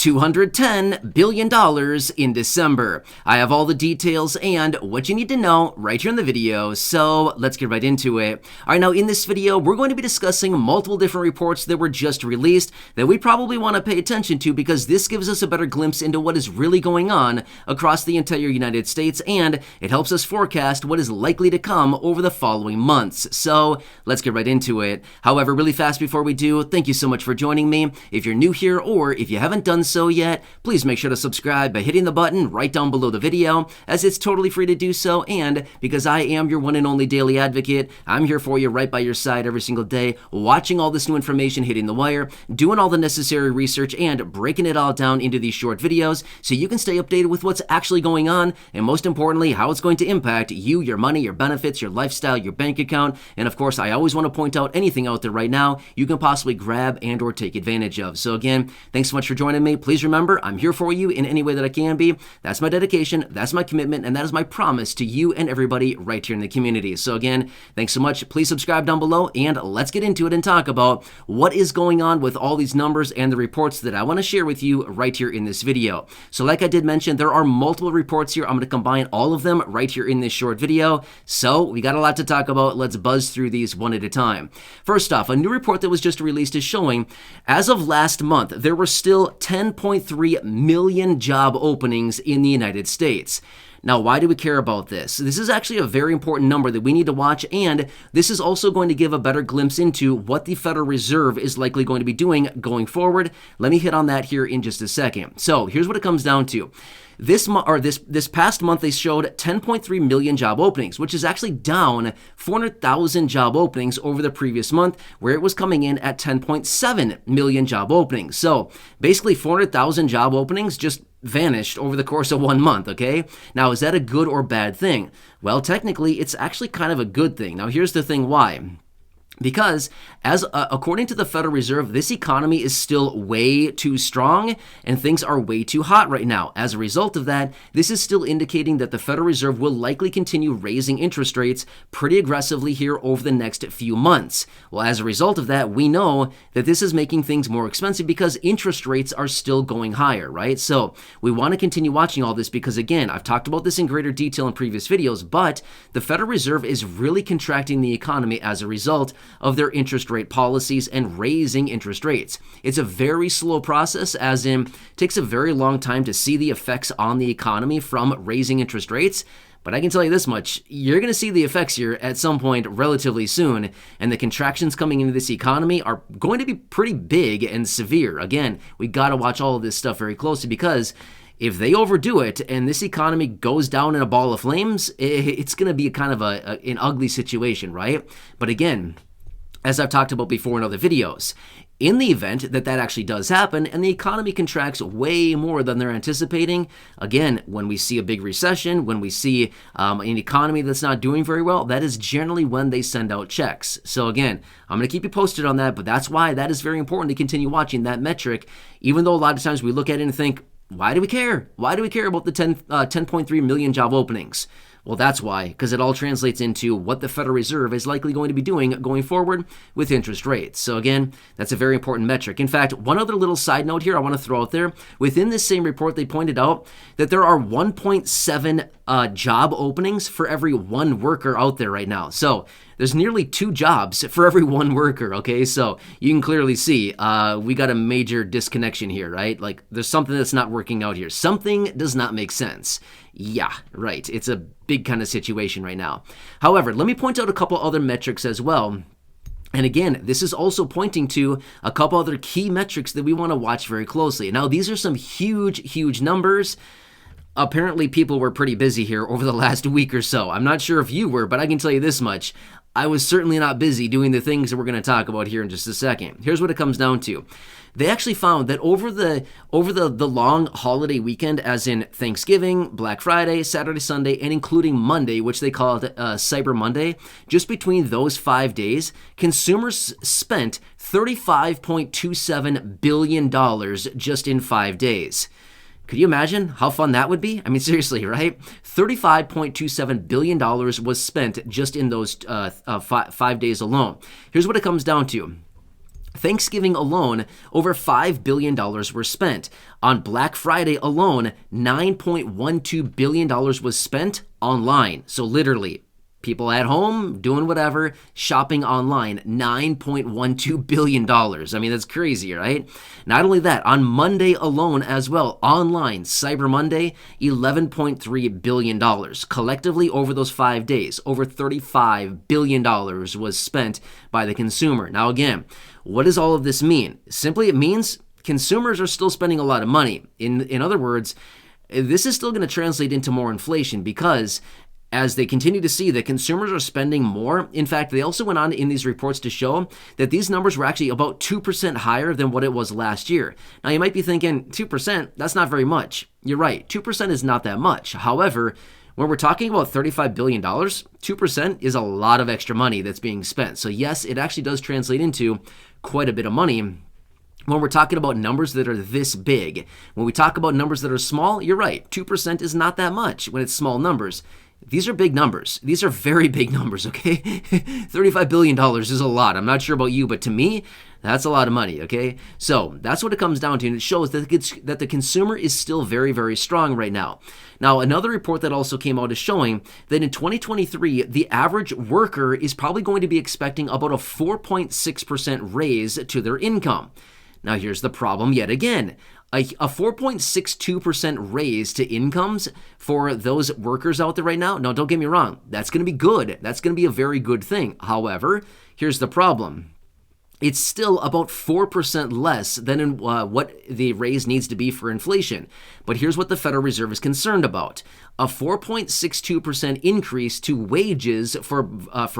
$210 billion in December. I have all the details and what you need to know right here in the video, so let's get right into it. All right, now in this video, we're going to be discussing multiple different reports that were just released that we probably want to pay attention to because this gives us a better glimpse into what is really going on across the entire United States, and it helps us forecast what is likely to come over the following months. So let's get right into it. However, really fast before we do, thank you so much for joining me. If you're new here or if you haven't done so yet, please make sure to subscribe by hitting the button right down below the video, as it's totally free to do so, and because I am your one and only daily advocate, I'm here for you right by your side every single day, watching all this new information hitting the wire, doing all the necessary research, and breaking it all down into these short videos so you can stay updated with what's actually going on, and most importantly, how it's going to impact you, your money, your benefits, your lifestyle, your bank account, and of course, I always want to point out anything out there right now you can possibly grab and or take advantage of. So again, thanks so much for joining me. Please remember, I'm here for you in any way that I can be. That's my dedication, that's my commitment, and that is my promise to you and everybody right here in the community. So again, thanks so much. Please subscribe down below, and let's get into it and talk about what is going on with all these numbers and the reports that I want to share with you right here in this video. So like I did mention, there are multiple reports here. I'm going to combine all of them right here in this short video. So we got a lot to talk about. Let's buzz through these one at a time. First off, a new report that was just released is showing, as of last month, there were still 10.3 million job openings in the United States. Now, why do we care about this? This is actually a very important number that we need to watch, and this is also going to give a better glimpse into what the Federal Reserve is likely going to be doing going forward. Let me hit on that here in just a second. So here's what it comes down to. This past month, they showed 10.3 million job openings, which is actually down 400,000 job openings over the previous month, where it was coming in at 10.7 million job openings. So basically 400,000 job openings just vanished over the course of 1 month, okay? Now, is that a good or bad thing? Well, technically, it's actually kind of a good thing. Now, here's the thing why. Because according to the Federal Reserve, this economy is still way too strong and things are way too hot right now. As a result of that, this is still indicating that the Federal Reserve will likely continue raising interest rates pretty aggressively here over the next few months. Well, as a result of that, we know that this is making things more expensive because interest rates are still going higher, right? So we want to continue watching all this because, again, I've talked about this in greater detail in previous videos, but the Federal Reserve is really contracting the economy as a result of their interest rate policies and raising interest rates. It's a very slow process, as in, it takes a very long time to see the effects on the economy from raising interest rates. But I can tell you this much, you're going to see the effects here at some point relatively soon, and the contractions coming into this economy are going to be pretty big and severe. Again, we got to watch all of this stuff very closely because if they overdo it and this economy goes down in a ball of flames, it's going to be kind of an ugly situation, right? But again, as I've talked about before in other videos, in the event that that actually does happen and the economy contracts way more than they're anticipating, again, when we see a big recession, when we see an economy that's not doing very well, that is generally when they send out checks. So again, I'm going to keep you posted on that, but that's why that is very important to continue watching that metric, even though a lot of times we look at it and think, why do we care? Why do we care about the 10.3 million job openings? Well, that's why, because it all translates into what the Federal Reserve is likely going to be doing going forward with interest rates. So again, that's a very important metric. In fact, one other little side note here I want to throw out there. Within this same report, they pointed out that there are 1.7 job openings for every one worker out there right now. So there's nearly 2 jobs for every one worker, okay? So you can clearly see we got a major disconnection here, right? Like there's something that's not working out here. Something does not make sense. Yeah, right. It's a big kind of situation right now. However, let me point out a couple other metrics as well. And again, this is also pointing to a couple other key metrics that we want to watch very closely. Now, these are some huge numbers. Apparently, people were pretty busy here over the last week or so. I'm not sure if you were, but I can tell you this much. I was certainly not busy doing the things that we're going to talk about here in just a second. Here's what it comes down to. They actually found that over the long holiday weekend, as in Thanksgiving, Black Friday, Saturday, Sunday, and including Monday, which they call it Cyber Monday, just between those 5 days, consumers spent $35.27 billion just in 5 days. Could you imagine how fun that would be? I mean, seriously, right? $35.27 billion was spent just in those 5 days alone. Here's what it comes down to. Thanksgiving alone, over $5 billion were spent. On Black Friday alone, $9.12 billion was spent online. So literally, people at home doing whatever, shopping online, $9.12 billion. I mean, that's crazy, right? Not only that, on Monday alone as well, online, Cyber Monday, $11.3 billion. Collectively over those 5 days, over $35 billion was spent by the consumer. Now again, what does all of this mean? Simply, it means consumers are still spending a lot of money. In other words, this is still going to translate into more inflation because as they continue to see that consumers are spending more. In fact, they also went on in these reports to show that these numbers were actually about 2% higher than what it was last year. Now, you might be thinking, 2%, that's not very much. You're right, 2% is not that much. However, when we're talking about $35 billion, 2% is a lot of extra money that's being spent. So yes, it actually does translate into quite a bit of money when we're talking about numbers that are this big. When we talk about numbers that are small, you're right, 2% is not that much when it's small numbers. These are big numbers. These are very big numbers, okay? $35 billion is a lot. I'm not sure about you, but to me, that's a lot of money, okay? So that's what it comes down to, and it shows that the consumer is still very, very strong right now. Now, another report that also came out is showing that in 2023, the average worker is probably going to be expecting about a 4.6% raise to their income. Now, here's the problem yet again. A 4.62% raise to incomes for those workers out there right now. Now, don't get me wrong. That's going to be good. That's going to be a very good thing. However, here's the problem. It's still about 4% less than what the raise needs to be for inflation. But here's what the Federal Reserve is concerned about. A 4.62% increase to wages for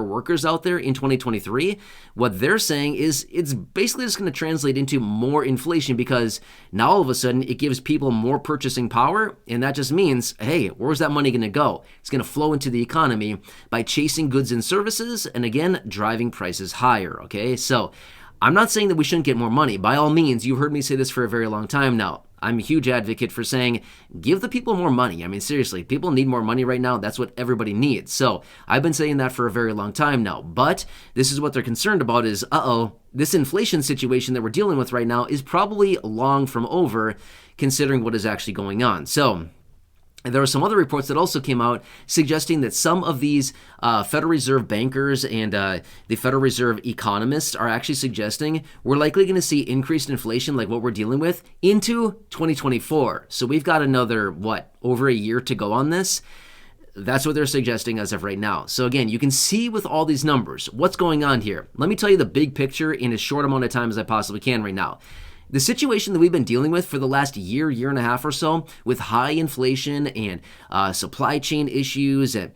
workers out there in 2023, what they're saying is it's basically just going to translate into more inflation because now all of a sudden it gives people more purchasing power, and that just means, hey, where's that money going to go? It's going to flow into the economy by chasing goods and services and, again, driving prices higher, okay? So I'm not saying that we shouldn't get more money. By all means, you've heard me say this for a very long time now. I'm a huge advocate for saying, give the people more money. I mean, seriously, people need more money right now. That's what everybody needs. So I've been saying that for a very long time now. But this is what they're concerned about is, this inflation situation that we're dealing with right now is probably long from over, considering what is actually going on. So there are some other reports that also came out suggesting that some of these Federal Reserve bankers and the Federal Reserve economists are actually suggesting we're likely going to see increased inflation like what we're dealing with into 2024. So we've got another, over a year to go on this? That's what they're suggesting as of right now. So again, you can see with all these numbers what's going on here. Let me tell you the big picture in as short amount of time as I possibly can right now. The situation that we've been dealing with for the last year and a half or so, with high inflation and supply chain issues and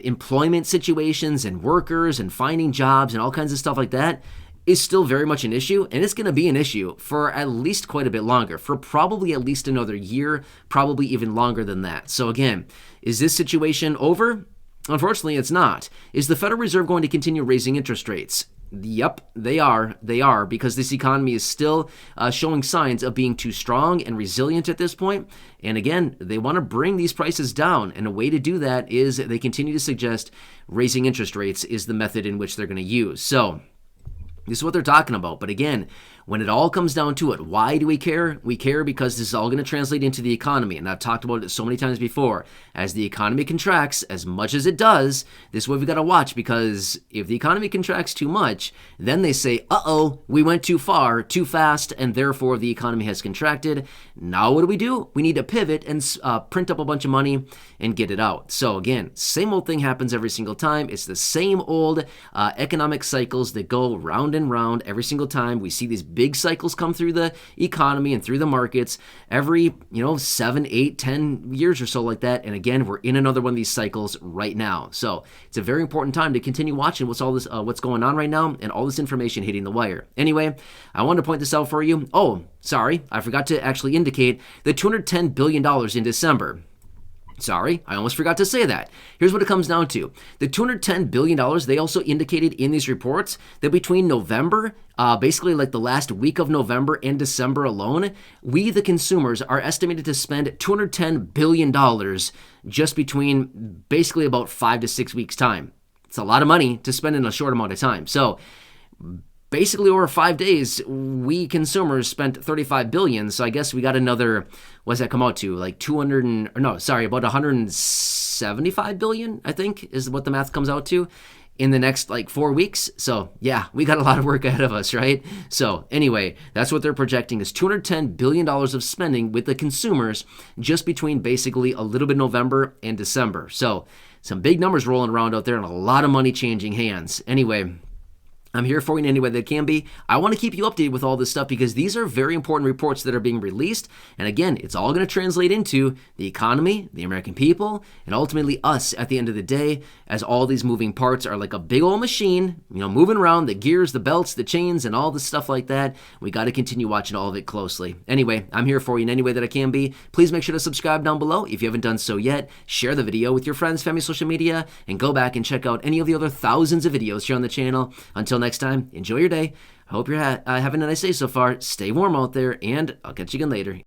employment situations and workers and finding jobs and all kinds of stuff like that, is still very much an issue, and it's going to be an issue for at least quite a bit longer, for probably at least another year, probably even longer than that. So again, is this situation over? Unfortunately, it's not. Is the Federal Reserve going to continue raising interest rates? Yep, they are. They are, because this economy is still showing signs of being too strong and resilient at this point. And again, they want to bring these prices down. And a way to do that is they continue to suggest raising interest rates is the method in which they're going to use. So this is what they're talking about. But again, when it all comes down to it, why do we care? We care because this is all going to translate into the economy. And I've talked about it so many times before. As the economy contracts, as much as it does, this is what we've got to watch, because if the economy contracts too much, then they say, we went too far, too fast, and therefore the economy has contracted. Now what do? We need to pivot and print up a bunch of money and get it out. So again, same old thing happens every single time. It's the same old economic cycles that go round and round every single time. We see these big cycles come through the economy and through the markets every 7, 8, 10 years or so like that. And again, we're in another one of these cycles right now. So it's a very important time to continue watching what's going on right now, and all this information hitting the wire. Anyway, I wanted to point this out for you. Sorry, I forgot to actually indicate the $210 billion in December. Sorry, I almost forgot to say that. Here's what it comes down to. The $210 billion, they also indicated in these reports that between November, basically like the last week of November and December alone, we, the consumers, are estimated to spend $210 billion just between basically about 5 to 6 weeks' time. It's a lot of money to spend in a short amount of time. So basically over 5 days, we consumers spent 35 billion. So I guess we got another, what does that come out to? Like 200 and, or no, sorry, about 175 billion, I think is what the math comes out to in the next like 4 weeks. So yeah, we got a lot of work ahead of us, right? So anyway, that's what they're projecting is $210 billion of spending with the consumers just between basically a little bit November and December. So some big numbers rolling around out there and a lot of money changing hands. Anyway, I'm here for you in any way that can be. I want to keep you updated with all this stuff because these are very important reports that are being released. And again, it's all going to translate into the economy, the American people, and ultimately us at the end of the day, as all these moving parts are like a big old machine, moving around, the gears, the belts, the chains, and all this stuff like that. We got to continue watching all of it closely. Anyway, I'm here for you in any way that I can be. Please make sure to subscribe down below if you haven't done so yet. Share the video with your friends, family, social media, and go back and check out any of the other thousands of videos here on the channel. Until next time, enjoy your day. I hope you're having a nice day so far. Stay warm out there, and I'll catch you again later.